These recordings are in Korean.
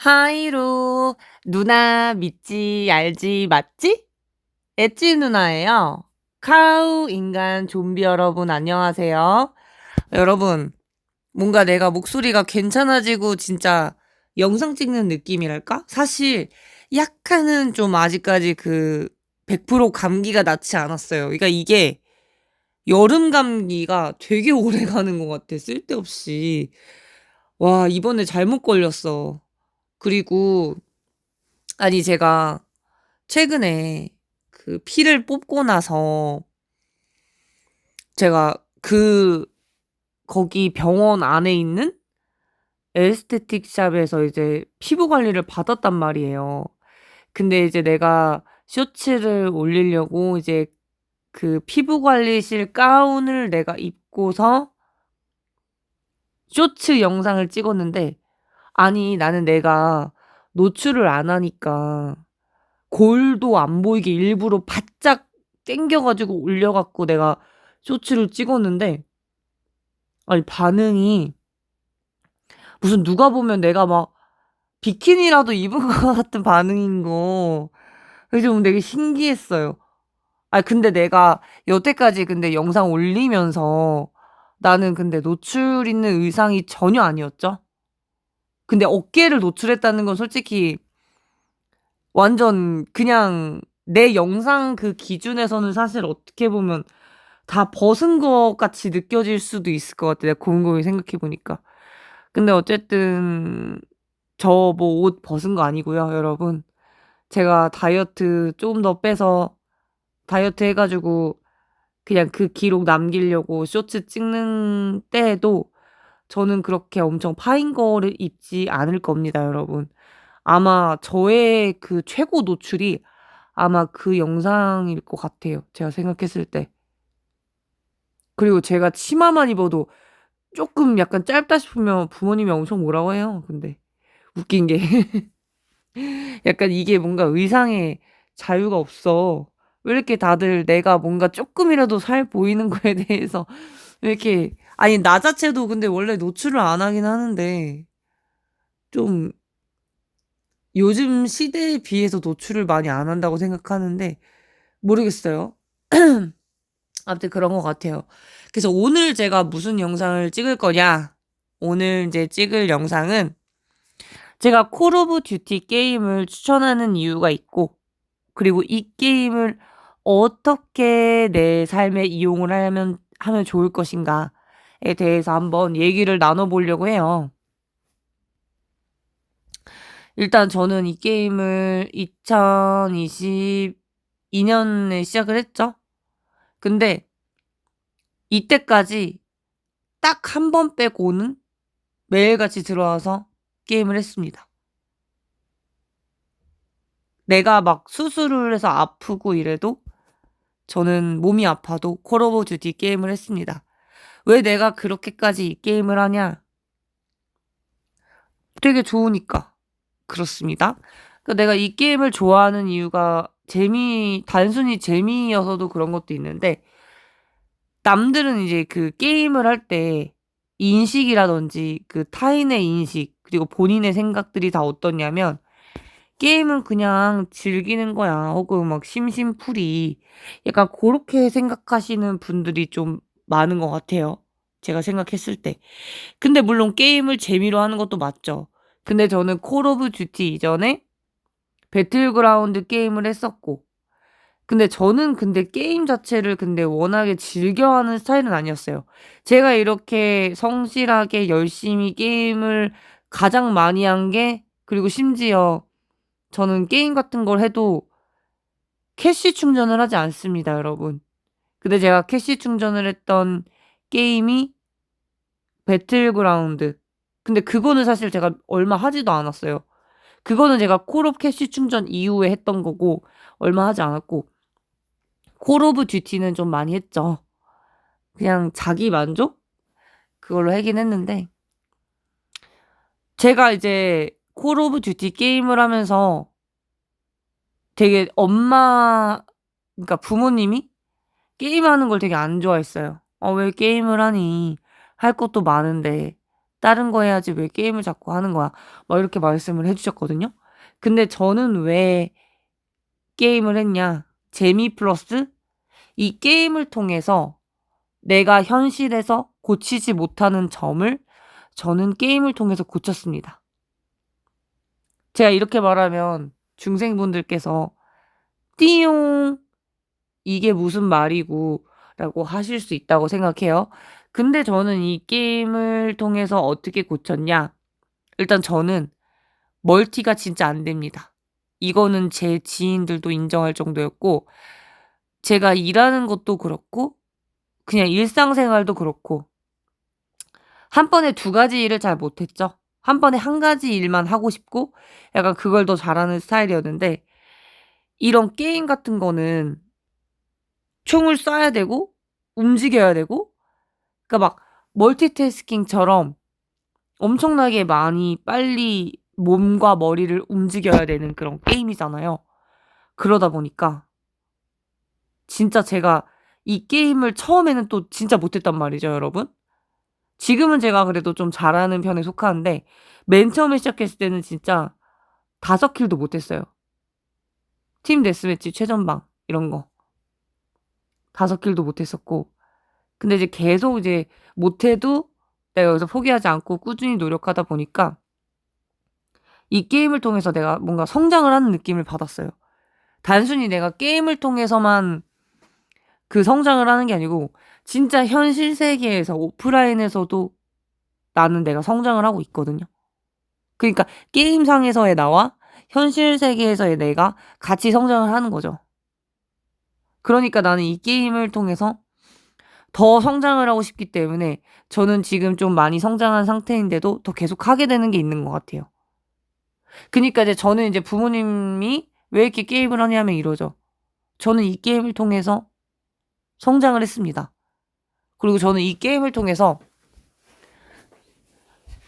하이루. 누나 믿지 알지 맞지? 엣지 누나예요. 카우 인간 좀비 여러분 안녕하세요. 여러분 뭔가 내가 목소리가 괜찮아지고 진짜 영상 찍는 느낌이랄까? 사실 약간은 좀 아직까지 100% 감기가 낫지 않았어요. 그러니까 이게 여름 감기가 되게 오래가는 것 같아 쓸데없이. 와 이번에 잘못 걸렸어. 그리고 아니 제가 최근에 피를 뽑고 나서 제가 거기 병원 안에 있는 에스테틱 샵에서 이제 피부 관리를 받았단 말이에요. 근데 이제 내가 쇼츠를 올리려고 이제 피부 관리실 가운을 내가 입고서 쇼츠 영상을 찍었는데, 아니 나는 내가 노출을 안 하니까 골도 안 보이게 일부러 바짝 당겨 가지고 올려 갖고 내가 쇼츠를 찍었는데, 아니 반응이 무슨 누가 보면 내가 막 비키니라도 입은 것 같은 반응인 거. 그래서 좀 되게 신기했어요. 근데 내가 여태까지 근데 영상 올리면서 나는 근데 노출 있는 의상이 전혀 아니었죠. 근데 어깨를 노출했다는 건 솔직히 완전 그냥 내 영상 기준에서는 사실 어떻게 보면 다 벗은 것 같이 느껴질 수도 있을 것 같아, 내가 곰곰이 생각해 보니까. 근데 어쨌든 저 뭐 옷 벗은 거 아니고요, 여러분. 제가 다이어트 쪼금 더 빼서 다이어트 해 가지고 그냥 그 기록 남기려고 쇼츠 찍는 때에도 저는 그렇게 엄청 파인 거를 입지 않을 겁니다, 여러분. 아마 저의 최고 노출이 아마 그 영상일 것 같아요, 제가 생각했을 때. 그리고 제가 치마만 입어도 쪼끔 약간 짧다 싶으면 부모님이 엄청 뭐라고 해요, 근데. 웃긴 게 약간 이게 뭔가 의상에 자유가 없어. 왜 이렇게 다들 내가 뭔가 쪼끔이라도 살 보이는 거에 대해서 왜 이렇게. 아니 나 자체도 근데 원래 노출을 안 하긴 하는데 좀 요즘 시대에 비해서 노출을 많이 안 한다고 생각하는데 모르겠어요. 아무튼 그런 것 같아요. 그래서 오늘 제가 무슨 영상을 찍을 거냐, 오늘 인제 찍을 영상은 제가 콜 오브 듀티 게임을 추천하는 이유가 있고, 그리고 이 게임을 어떻게 내 삶에 이용을 하면 좋을 것인가에 대해서 한번 얘기를 나눠 보려고 해요. 일단 저는 이 게임을 2022 년에 시작을 했죠. 근데 이때까지 딱 한 번 빼고는 매일같이 들어와서 게임을 했습니다. 내가 막 수술을 해서 아프고 이래도 저는 몸이 아파도 콜 오브 듀티 게임을 했습니다. 왜 내가 그렇게까지 이 게임을 하냐? 되게 좋으니까 그렇습니다. 내가 이 게임을 좋아하는 이유가 단순히 재미여서도 그런 것도 있는데, 남들은 이제 게임을 할 때 인식이라든지 타인의 인식 그리고 본인의 생각들이 다 어떻냐면, 게임은 그냥 즐기는 거야 혹은 막 심심풀이, 약간 고렇게 생각하시는 분들이 좀 많은 것 같아요, 제가 생각했을 때. 근데 물론 게임을 재미로 하는 것도 맞죠. 근데 저는 콜 오브 듀티 이전에 배틀그라운드 게임을 했었고, 근데 저는 게임 자체를 워낙에 즐겨하는 스타일은 아니었어요. 제가 이렇게 성실하게 열심히 게임을 가장 많이 한 게, 그리고 심지어 저는 게임 같은 걸 해도 캐시 충전을 하지 않습니다, 여러분. 근데 제가 캐시 충전을 했던 게임이 배틀그라운드. 근데 그거는 사실 제가 얼마 하지도 않았어요. 그거는 제가 콜 오브 캐시 충전 이후에 했던 거고 얼마 하지 않았고, 콜 오브 듀티는 좀 많이 했죠. 그냥 자기 만족? 그걸로 하긴 했는데, 제가 이제 콜 오브 듀티 게임을 하면서 되게 그러니까 부모님이 게임하는 걸 되게 안 좋아했어요. "왜 게임을 하니? 할 것도 많은데." 다른 거 해야지 왜 게임을 자꾸 하는 거야?" 막 이렇게 말씀을 해 주셨거든요. 근데 저는 왜 게임을 했냐? 재미 플러스 이 게임을 통해서 내가 현실에서 고치지 못하는 점을 저는 게임을 통해서 고쳤습니다. 제가 이렇게 말하면 중생분들께서 "띠용. 이게 무슨 말이고." 라고 하실 수 있다고 생각해요. 근데 저는 이 게임을 통해서 어떻게 고쳤냐? 일단 저는 멀티가 진짜 안 됩니다. 이거는 제 지인들도 인정할 정도였고, 제가 일하는 것도 그렇고 그냥 일상생활도 그렇고 한 번에 두 가지 일을 잘 못했죠. 한 번에 한 가지 일만 하고 싶고 약간 그걸 더 잘하는 스타일이었는데, 이런 게임 같은 거는 총을 쏴야 되고 움직여야 되고, 그러니까 막 멀티태스킹처럼 엄청나게 많이 빨리 몸과 머리를 움직여야 되는 그런 게임이잖아요. 그러다 보니까 진짜 제가 이 게임을 처음에는 또 진짜 못했단 말이죠, 여러분. 지금은 제가 그래도 좀 잘하는 편에 속하는데 맨 처음에 시작했을 때는 진짜 5 킬도 못했어요. 팀 데스매치 최전방 이런 거 5 킬도 못했었고, 근데 이제 계속 이제 못해도 내가 여기서 포기하지 않고 꾸준히 노력하다 보니까 이 게임을 통해서 내가 뭔가 성장을 하는 느낌을 받았어요. 단순히 내가 게임을 통해서만 그 성장을 하는 게 아니고 진짜 현실 세계에서 오프라인에서도 나는 내가 성장을 하고 있거든요. 그러니까 게임상에서의 나와 현실 세계에서의 내가 같이 성장을 하는 거죠. 그러니까 나는 이 게임을 통해서 더 성장을 하고 싶기 때문에 저는 지금 좀 많이 성장한 상태인데도 더 계속하게 되는 게 있는 것 같아요. 그니까 이제 저는 이제 부모님이 "왜 이렇게 게임을 하냐."면 이러죠. 저는 이 게임을 통해서 성장을 했습니다. 그리고 저는 이 게임을 통해서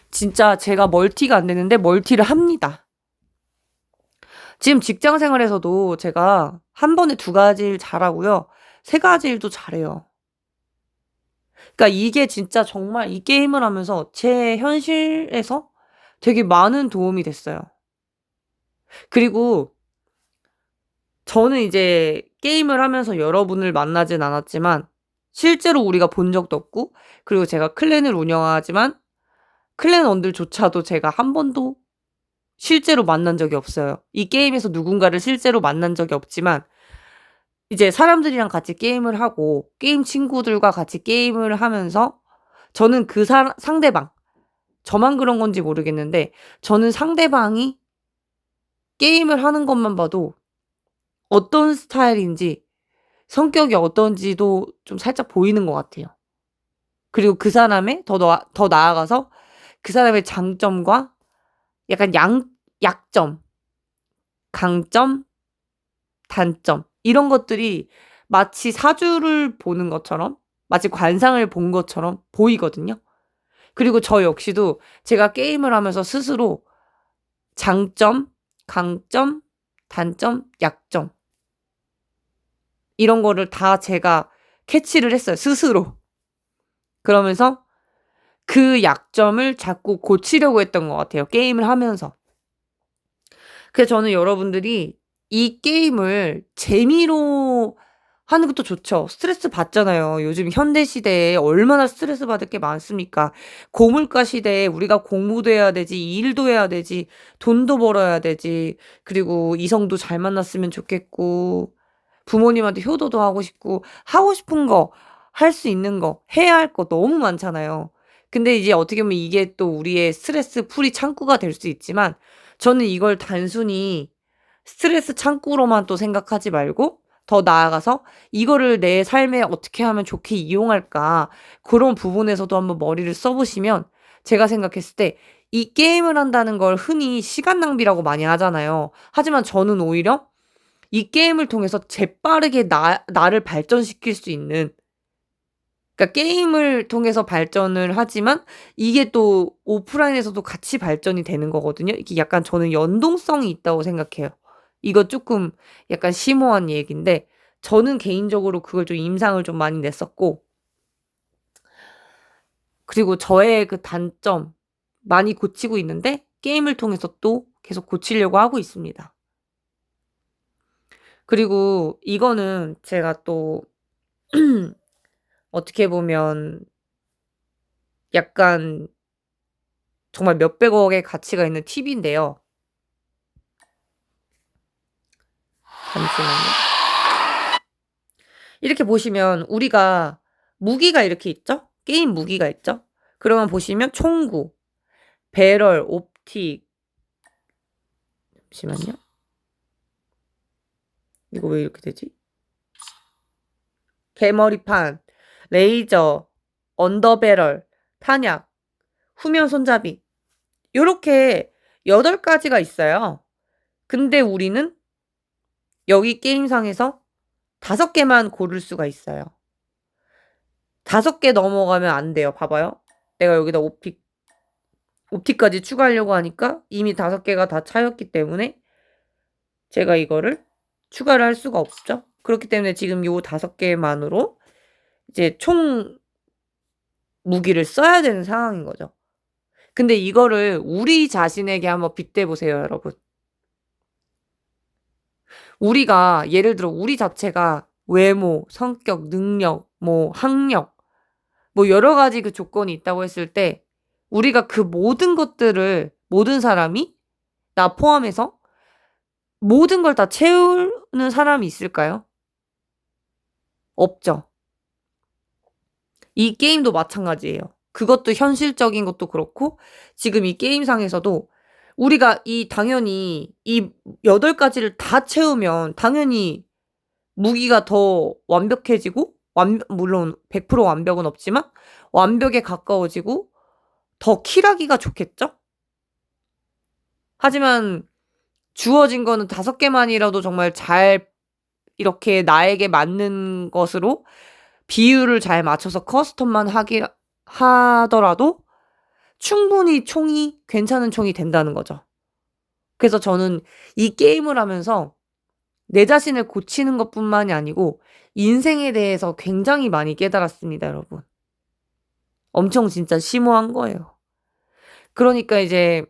진짜 제가 멀티가 안 되는데 멀티를 합니다. 지금 직장 생활에서도 제가 한 번에 2 가지 일 잘하고요. 3 가지 일도 잘해요. 그러니까 이게 진짜 정말 이 게임을 하면서 제 현실에서 되게 많은 도움이 됐어요. 그리고 저는 이제 게임을 하면서 여러분을 만나진 않았지만 실제로 우리가 본 적도 없고, 그리고 제가 클랜을 운영하지만 클랜원들조차도 제가 한 번도 실제로 만난 적이 없어요. 이 게임에서 누군가를 실제로 만난 적이 없지만 이제 사람들이랑 같이 게임을 하고 게임 친구들과 같이 게임을 하면서 저는 그 상대방, 저만 그런 건지 모르겠는데 저는 상대방이 게임을 하는 것만 봐도 어떤 스타일인지 성격이 어떤지도 좀 살짝 보이는 것 같아요. 그리고 그 사람의 더 나아가서 그 사람의 장점과 약간 약점, 강점, 단점 이런 것들이 마치 사주를 보는 것처럼, 마치 관상을 본 것처럼 보이거든요. 그리고 저 역시도 제가 게임을 하면서 스스로 장점, 강점, 단점, 약점 이런 거를 다 제가 캐치를 했어요, 스스로. 그러면서 그 약점을 자꾸 고치려고 했던 것 같아요, 게임을 하면서. 그래서 저는 여러분들이 이 게임을 재미로 하는 것도 좋죠. 스트레스 받잖아요. 요즘 현대 시대에 얼마나 스트레스 받을 게 많습니까? 고물가 시대에 우리가 공부도 해야 되지, 일도 해야 되지, 돈도 벌어야 되지, 그리고 이성도 잘 만났으면 좋겠고, 부모님한테 효도도 하고 싶고, 하고 싶은 거, 할 수 있는 거, 해야 할 거 너무 많잖아요. 근데 이제 어떻게 보면 이게 또 우리의 스트레스 풀이 창구가 될 수 있지만 저는 이걸 단순히 스트레스 창구로만 또 생각하지 말고 더 나아가서 '이거를 내 삶에 어떻게 하면 좋게 이용할까?' 그런 부분에서도 한번 머리를 써 보시면, 제가 생각했을 때 이 게임을 한다는 걸 흔히 시간 낭비라고 많이 하잖아요. 하지만 저는 오히려 이 게임을 통해서 재빠르게 나를 발전시킬 수 있는, 그러니까 게임을 통해서 발전을 하지만 이게 또 오프라인에서도 같이 발전이 되는 거거든요. 이게 약간 저는 연동성이 있다고 생각해요. 이거 쪼끔 약간 심오한 얘기인데 저는 개인적으로 그걸 좀 임상을 좀 많이 냈었고, 그리고 저의 그 단점, 많이 고치고 있는데 게임을 통해서 또 계속 고치려고 하고 있습니다. 그리고 이거는 제가 또 어떻게 보면 약간 정말 몇백억의 가치가 있는 팁인데요. 잠시만요. 이렇게 보시면 우리가 무기가 이렇게 있죠? 게임 무기가 있죠? 그러면 보시면 총구, 배럴, 옵틱, 잠시만요. 이거 왜 이렇게 되지? 개머리판, 레이저, 언더배럴, 탄약, 후면 손잡이 요렇게 8가지가 있어요. 근데 우리는 여기 게임상에서 5개만 고를 수가 있어요. 5개 넘어가면 안 돼요. 봐봐요. 내가 여기다 옵틱까지 추가하려고 하니까 이미 5개가 다 차였기 때문에 제가 이거를 추가를 할 수가 없죠. 그렇기 때문에 지금 요 5개만으로 이제 총 무기를 써야 되는 상황인 거죠. 근데 이거를 우리 자신에게 한번 빗대 보세요, 여러분. 우리가 예를 들어 우리 자체가 외모, 성격, 능력, 뭐 학력 뭐 여러 가지 그 조건이 있다고 했을 때 우리가 그 모든 것들을 모든 사람이 나 포함해서 모든 걸 다 채우는 사람이 있을까요? 없죠. 이 게임도 마찬가지예요. 그것도 현실적인 것도 그렇고 지금 이 게임상에서도 우리가 당연히 이 8가지를 다 채우면 당연히 무기가 더 완벽해지고 물론 100% 완벽은 없지만 완벽에 가까워지고 더 킬하기가 좋겠죠? 하지만 주어진 거는 5개만이라도 정말 잘 이렇게 나에게 맞는 것으로 비율을 잘 맞춰서 커스텀만 하더라도 충분히 총이 괜찮은 총이 된다는 거죠. 그래서 저는 이 게임을 하면서 내 자신을 고치는 것뿐만이 아니고 인생에 대해서 굉장히 많이 깨달았습니다, 여러분. 엄청 진짜 심오한 거예요. 그러니까 이제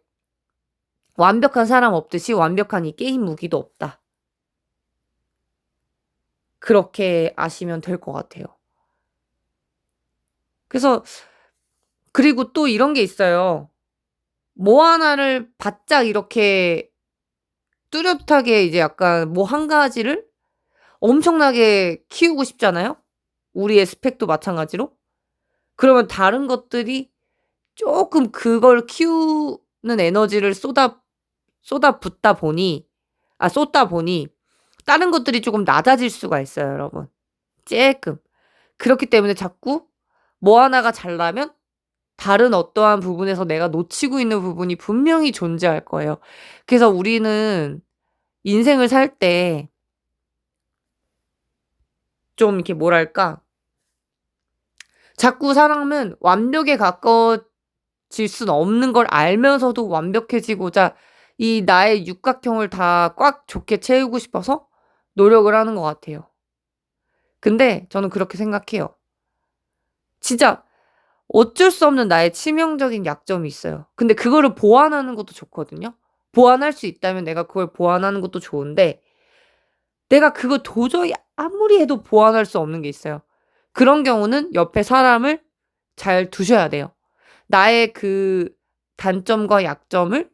완벽한 사람 없듯이 완벽한 이 게임 무기도 없다. 그렇게 아시면 될 것 같아요. 그래서 그리고 또 이런 게 있어요. 뭐 하나를 바짝 이렇게 뚜렷하게 이제 약간 뭐 한 가지를 엄청나게 키우고 싶잖아요. 우리의 스펙도 마찬가지로. 그러면 다른 것들이 쪼끔 그걸 키우는 에너지를 쏟다 보니 다른 것들이 쪼금 낮아질 수가 있어요, 여러분. 쬐끔. 그렇기 때문에 자꾸 뭐 하나가 잘나면 다른 어떠한 부분에서 내가 놓치고 있는 부분이 분명히 존재할 거예요. 그래서 우리는 인생을 살 때 좀 이렇게 뭐랄까 자꾸 사람은 완벽에 가까워질 수는 없는 걸 알면서도 완벽해지고자 이 나의 육각형을 다 꽉 좋게 채우고 싶어서 노력을 하는 것 같아요. 근데 저는 그렇게 생각해요. 진짜 어쩔 수 없는 나의 치명적인 약점이 있어요. 근데 그거를 보완하는 것도 좋거든요. 보완할 수 있다면 내가 그걸 보완하는 것도 좋은데 내가 그걸 도저히 아무리 해도 보완할 수 없는 게 있어요. 그런 경우는 옆에 사람을 잘 두셔야 돼요. 나의 그 단점과 약점을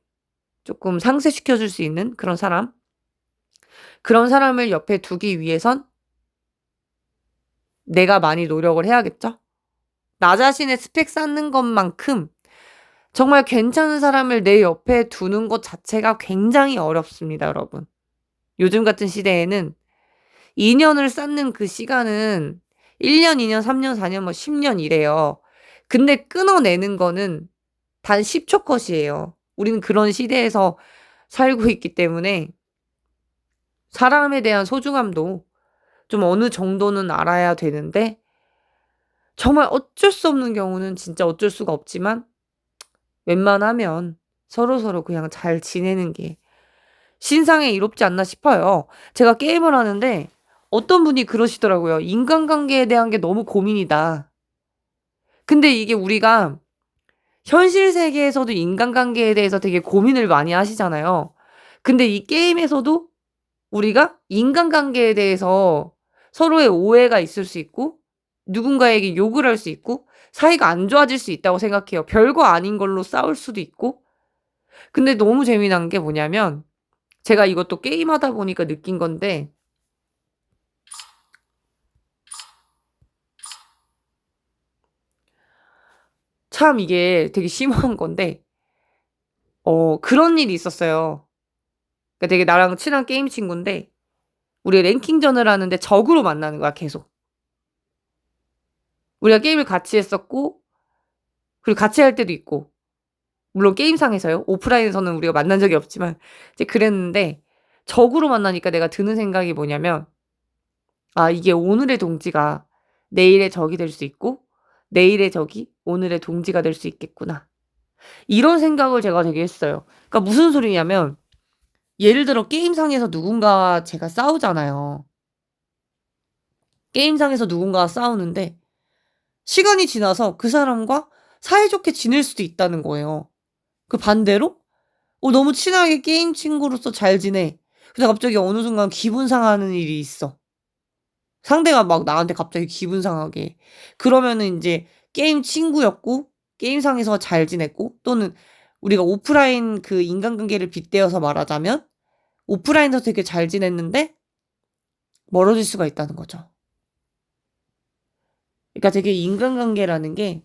쪼끔 상쇄시켜 줄 수 있는 그런 사람. 그런 사람을 옆에 두기 위해선 내가 많이 노력을 해야겠죠? 나 자신의 스펙 쌓는 것만큼 정말 괜찮은 사람을 내 옆에 두는 것 자체가 굉장히 어렵습니다, 여러분. 요즘 같은 시대에는 인연을 쌓는 그 시간은 1 년, 2 년, 3 년, 4 년 뭐 10년 이래요. 근데 끊어내는 거는 단 10초 컷이에요. 우리는 그런 시대에서 살고 있기 때문에 사람에 대한 소중함도 좀 어느 정도는 알아야 되는데 정말 어쩔 수 없는 경우는 진짜 어쩔 수가 없지만 웬만하면 서로서로 그냥 잘 지내는 게 신상에 이롭지 않나 싶어요. 제가 게임을 하는데 어떤 분이 그러시더라고요. "인간관계에 대한 게 너무 고민이다." 근데 이게 우리가 현실 세계에서도 인간관계에 대해서 되게 고민을 많이 하시잖아요. 근데 이 게임에서도 우리가 인간관계에 대해서 서로의 오해가 있을 수 있고 누군가에게 욕을 할 수 있고 사이가 안 좋아질 수 있다고 생각해요. 별거 아닌 걸로 싸울 수도 있고. 근데 너무 재미난 게 뭐냐면 제가 이것도 게임하다 보니까 느낀 건데 참 이게 되게 심오한 건데 그런 일이 있었어요. 그러니까 되게 나랑 친한 게임 친구인데 우리가 랭킹전을 하는데 적으로 만나는 거야 계속. 우리가 게임을 같이 했었고 그리고 같이 할 때도 있고 물론 게임상에서요. 오프라인에서는 우리가 만난 적이 없지만 이제 그랬는데 적으로 만나니까 내가 드는 생각이 뭐냐면 '아 이게 오늘의 동지가 내일의 적이 될 수 있고 내일의 적이 오늘의 동지가 될 수 있겠구나.' 이런 생각을 제가 되게 했어요. 그러니까 무슨 소리냐면 예를 들어 게임상에서 누군가와 제가 싸우잖아요. 게임상에서 누군가와 싸우는데 시간이 지나서 그 사람과 사이좋게 지낼 수도 있다는 거예요. 그 반대로 너무 친하게 게임 친구로서 잘 지내. 근데 갑자기 어느 순간 기분 상하는 일이 있어. 상대가 막 나한테 갑자기 기분 상하게. 그러면은 인제 게임 친구였고 게임상에서 잘 지냈고 또는 우리가 오프라인 그 인간관계를 빗대어서 말하자면 오프라인에서 되게 잘 지냈는데 멀어질 수가 있다는 거죠. 그러니까 되게 인간관계라는 게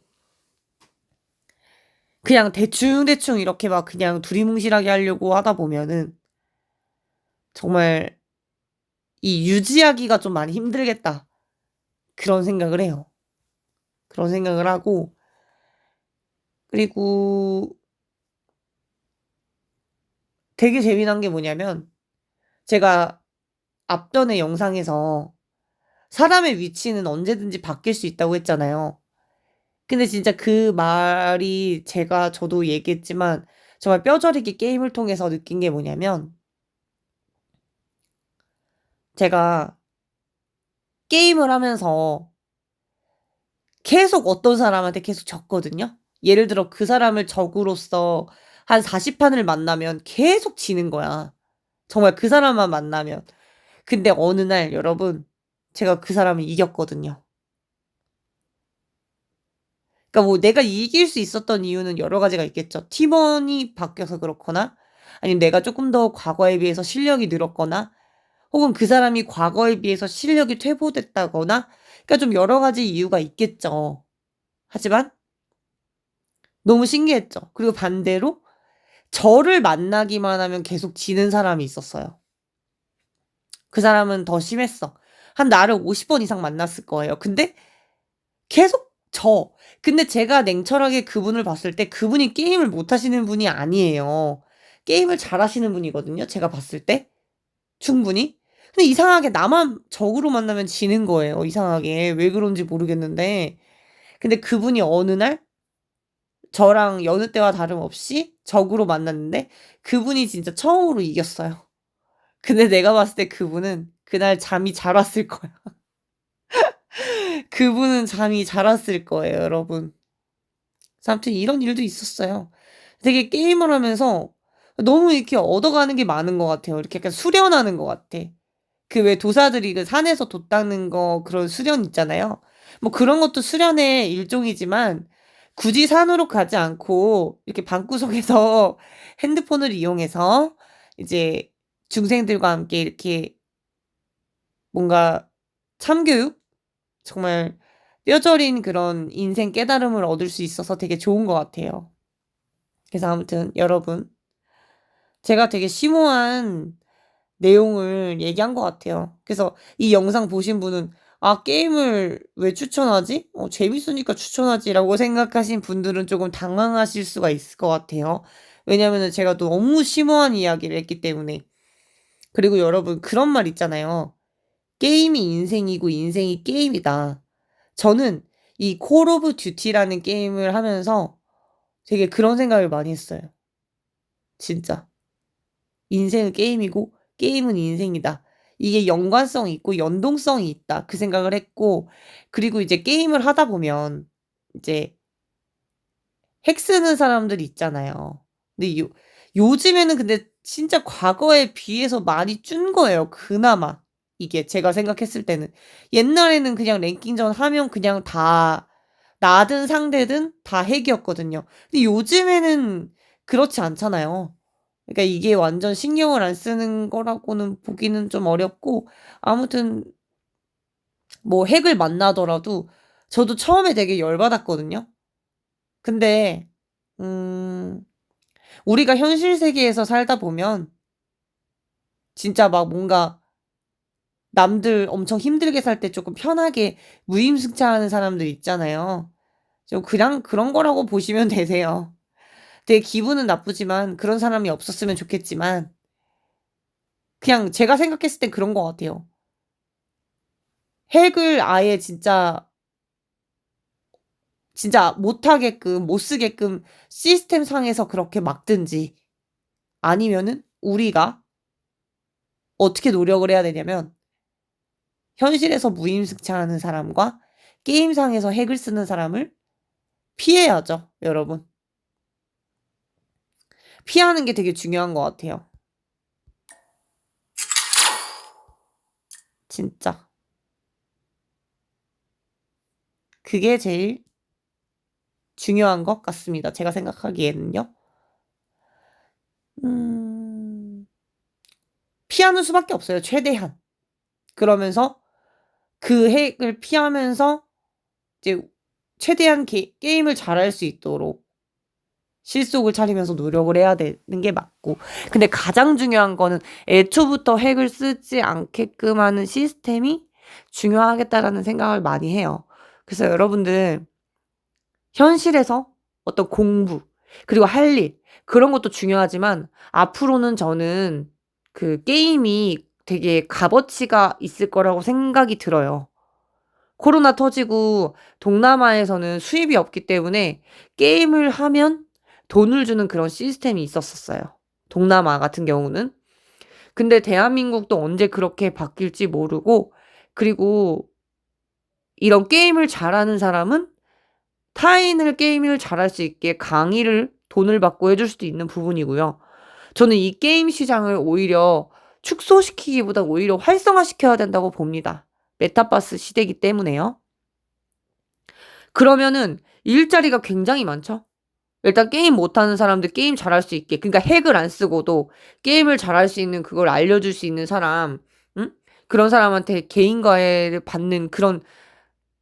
그냥 대충대충 이렇게 막 그냥 두리뭉실하게 하려고 하다 보면은 정말 이 '유지하기가 좀 많이 힘들겠다.' 그런 생각을 해요. 그런 생각을 하고 그리고 되게 재미난 게 뭐냐면 제가 앞전에 영상에서 사람의 위치는 언제든지 바뀔 수 있다고 했잖아요. 근데 진짜 그 말이 저도 얘기했지만 정말 뼈저리게 게임을 통해서 느낀 게 뭐냐면 제가 게임을 하면서 계속 어떤 사람한테 계속 졌거든요. 예를 들어 그 사람을 적으로서 한 40 판을 만나면 계속 지는 거야. 정말 그 사람만 만나면. 근데 어느 날 여러분 제가 그 사람을 이겼거든요. 그러니까 뭐 내가 이길 수 있었던 이유는 여러 가지가 있겠죠. 팀원이 바뀌어서 그렇거나 아니면 내가 쪼끔 더 과거에 비해서 실력이 늘었거나 혹은 그 사람이 과거에 비해서 실력이 퇴보됐다거나 그러니까 좀 여러 가지 이유가 있겠죠. 하지만 너무 신기했죠. 그리고 반대로 저를 만나기만 하면 계속 지는 사람이 있었어요. 그 사람은 더 심했어. 한 나를 50번 이상 만났을 거예요. 근데 계속 져. 근데 제가 냉철하게 그분을 봤을 때 그분이 게임을 못 하시는 분이 아니에요. 게임을 잘하시는 분이거든요, 제가 봤을 때 충분히. 근데 이상하게 나만 적으로 만나면 지는 거예요, 이상하게. 왜 그런지 모르겠는데. 근데 그분이 어느 날 저랑 여느 때와 다름없이 적으로 만났는데 그분이 진짜 처음으로 이겼어요. 근데 내가 봤을 때 그분은 그날 잠이 잘 왔을 거야. 그분은 잠이 잘 왔을 거예요, 여러분. 그래서 아무튼 이런 일도 있었어요. 되게 게임을 하면서 너무 이렇게 얻어가는 게 많은 것 같아요. 이렇게 약간 수련하는 것 같아. 그 왜 도사들이 그 산에서 돛 닦는 거 그런 수련 있잖아요. 뭐 그런 것도 수련의 일종이지만 굳이 산으로 가지 않고 이렇게 방구석에서 핸드폰을 이용해서 이제 중생들과 함께 이렇게 뭔가 참교육? 정말 뼈저린 그런 인생 깨달음을 얻을 수 있어서 되게 좋은 것 같아요. 그래서 아무튼 여러분 제가 되게 심오한 내용을 얘기한 것 같아요. 그래서 이 영상 보신 분은 '아 게임을 왜 추천하지? 재밌으니까 추천하지.'라고 생각하신 분들은 쪼금 당황하실 수가 있을 것 같아요. 왜냐하면은 제가 너무 심오한 이야기를 했기 때문에. 그리고 여러분 그런 말 있잖아요. "게임이 인생이고 인생이 게임이다." 저는 이 콜 오브 듀티라는 게임을 하면서 되게 그런 생각을 많이 했어요. 진짜. '인생은 게임이고 게임은 인생이다.' 이게 연관성이 있고 연동성이 있다. 그 생각을 했고 그리고 이제 게임을 하다 보면 이제 핵 쓰는 사람들 있잖아요. 근데 요즘에는 근데 진짜 과거에 비해서 많이 준 거예요, 그나마. 이게 제가 생각했을 때는. 옛날에는 그냥 랭킹전 하면 그냥 다 나든 상대든 다 핵이었거든요. 근데 요즘에는 그렇지 않잖아요. 그러니까 이게 완전 신경을 안 쓰는 거라고는 보기는 좀 어렵고, 아무튼 뭐 핵을 만나더라도 저도 처음에 되게 열받았거든요. 근데 우리가 현실 세계에서 살다 보면 진짜 막 뭔가 남들 엄청 힘들게 살 때 조금 편하게 무임승차하는 사람들 있잖아요. 좀 그냥 그런 거라고 보시면 되세요. 되게 기분은 나쁘지만 그런 사람이 없었으면 좋겠지만 그냥 제가 생각했을 땐 그런 것 같아요. 핵을 아예 진짜 못하게끔 못 쓰게끔 시스템 상에서 그렇게 막든지 아니면은 우리가 어떻게 노력을 해야 되냐면 현실에서 무임승차하는 사람과 게임상에서 핵을 쓰는 사람을 피해야죠, 여러분. 피하는 게 되게 중요한 것 같아요. 진짜. 그게 제일 중요한 것 같습니다. 제가 생각하기에는요. 피하는 수밖에 없어요, 최대한. 그러면서 그 핵을 피하면서 이제 최대한 게임을 잘할 수 있도록 실속을 차리면서 노력을 해야 되는 게 맞고. 근데 가장 중요한 거는 애초부터 핵을 쓰지 않게끔 하는 시스템이 중요하겠다라는 생각을 많이 해요. 그래서 여러분들 현실에서 어떤 공부 그리고 할 일 그런 것도 중요하지만 앞으로는 저는 그 게임이 되게 값어치가 있을 거라고 생각이 들어요. 코로나 터지고 동남아에서는 수입이 없기 때문에 게임을 하면 돈을 주는 그런 시스템이 있었었어요, 동남아 같은 경우는. 근데 대한민국도 언제 그렇게 바뀔지 모르고, 그리고 이런 게임을 잘하는 사람은 타인을 게임을 잘할 수 있게 강의를 돈을 받고 해줄 수도 있는 부분이고요. 저는 이 게임 시장을 오히려 축소시키기보다 오히려 활성화시켜야 된다고 봅니다. 메타버스 시대이기 때문에요. 그러면은 일자리가 굉장히 많죠. 일단 게임 못하는 사람들 게임 잘할 수 있게, 그러니까 핵을 안 쓰고도 게임을 잘할 수 있는 그걸 알려줄 수 있는 사람, 응? 그런 사람한테 개인과외를 받는 그런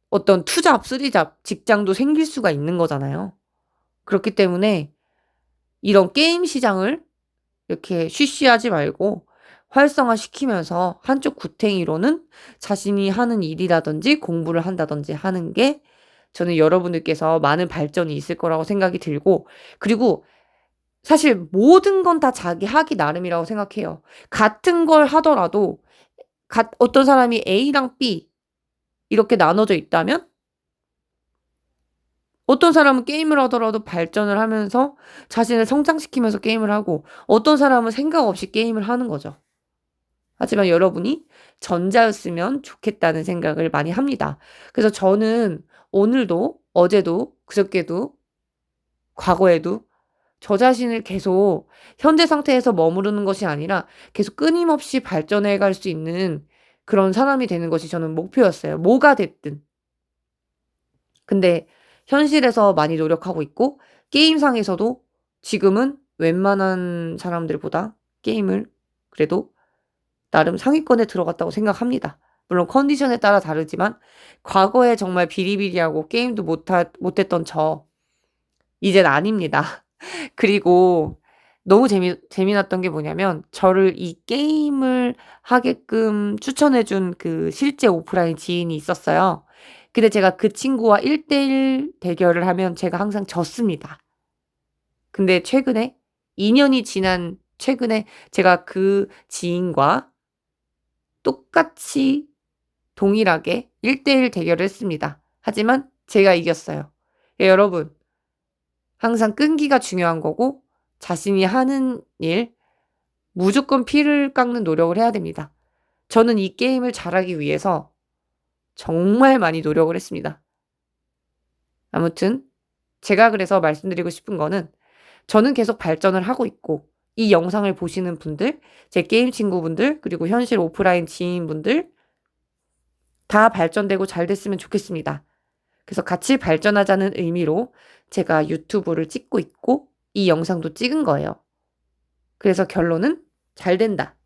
어떤 투잡, 쓰리잡 직장도 생길 수가 있는 거잖아요. 그렇기 때문에 이런 게임 시장을 이렇게 쉬쉬하지 말고 활성화시키면서 한쪽 구탱이로는 자신이 하는 일이라든지 공부를 한다든지 하는 게 저는 여러분들께서 많은 발전이 있을 거라고 생각이 들고, 그리고 사실 모든 건 다 자기 하기 나름이라고 생각해요. 같은 걸 하더라도 어떤 사람이 A랑 B 이렇게 나눠져 있다면 어떤 사람은 게임을 하더라도 발전을 하면서 자신을 성장시키면서 게임을 하고, 어떤 사람은 생각 없이 게임을 하는 거죠. 하지만 여러분이 전자였으면 좋겠다는 생각을 많이 합니다. 그래서 저는 오늘도 어제도 그저께도 과거에도 저 자신을 계속 현재 상태에서 머무르는 것이 아니라 계속 끊임없이 발전해 갈 수 있는 그런 사람이 되는 것이 저는 목표였어요, 뭐가 됐든. 근데 현실에서 많이 노력하고 있고 게임상에서도 지금은 웬만한 사람들보다 게임을 그래도 나름 상위권에 들어갔다고 생각합니다. 물론 컨디션에 따라 다르지만 과거에 정말 비리비리하고 게임도 못했던 저 이젠 아닙니다. 그리고 너무 재미났던 게 뭐냐면 저를 이 게임을 하게끔 추천해 준 그 실제 오프라인 지인이 있었어요. 근데 제가 그 친구와 1대1 대결을 하면 제가 항상 졌습니다. 근데 최근에 2 년이 지난 최근에 제가 그 지인과 똑같이 동일하게 1대1 대결을 했습니다. 하지만 제가 이겼어요. 예, 여러분 항상 끈기가 중요한 거고 자신이 하는 일 무조건 피를 깎는 노력을 해야 됩니다. 저는 이 게임을 잘하기 위해서 정말 많이 노력을 했습니다. 아무튼 제가 그래서 말씀드리고 싶은 거는 저는 계속 발전을 하고 있고 이 영상을 보시는 분들, 제 게임 친구분들, 그리고 현실 오프라인 지인분들 다 발전되고 잘 됐으면 좋겠습니다. 그래서 같이 발전하자는 의미로 제가 유튜브를 찍고 있고 이 영상도 찍은 거예요. 그래서 결론은 잘 된다.